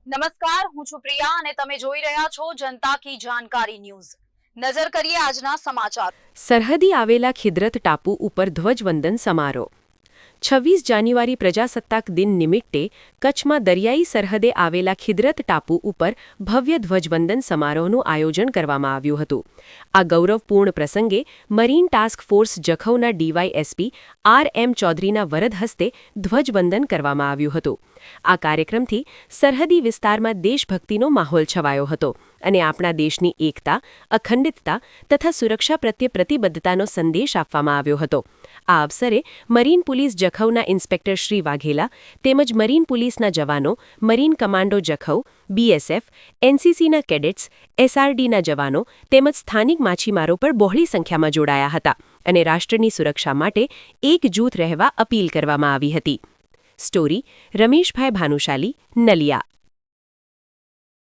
નમસ્કાર, હું છું પ્રિયા અને તમે જોઈ રહ્યા છો જનતા કી જાણકારી ન્યૂઝ। નજર કરીએ આજના સમાચાર। સરહદી આવેલા ખિદ્રત ટાપુ ઉપર ધ્વજવંદન સમારોહ। 26 જાન્યુઆરી પ્રજાસત્તાક દિન નિમિત્તે કચ્છમાં દરિયાઈ સરહદે આવેલા ખિદ્રત ટાપુ ઉપર ભવ્ય ધ્વજવંદન સમારોહનું આયોજન કરવામાં આવ્યું હતું। આ ગૌરવપૂર્ણ પ્રસંગે મરીન ટાસ્ક ફોર્સ જખૌના ડીવાયએસપી આર.એમ. ચૌધરીના વરદ હસ્તે ધ્વજવંદન કરવામાં આવ્યું હતું। આ કાર્યક્રમથી સરહદી વિસ્તારમાં દેશભક્તિનો માહોલ છવાયો હતો અને આપણા દેશની એકતા, અખંડિતતા તથા સુરક્ષા પ્રત્યે પ્રતિબદ્ધતાનો સંદેશ આપવામાં આવ્યો હતો। આ અવસરે મરીન પોલીસ જખૌના ઇન્સ્પેક્ટર શ્રી વાઘેલા તેમજ મરીન પોલીસના જવાનો, મરીન કમાન્ડો જખૌ, બીએસએફ, એનસીસીના કેડેટ્સ, એસઆરડીના જવાનો તેમજ સ્થાનિક માછીમારો પણ બહોળી સંખ્યામાં જોડાયા હતા અને રાષ્ટ્રની સુરક્ષા માટે એકજૂથ રહેવા અપીલ કરવામાં આવી હતી। સ્ટોરી રમેશભાઈ ભાનુશાલી, નલિયા।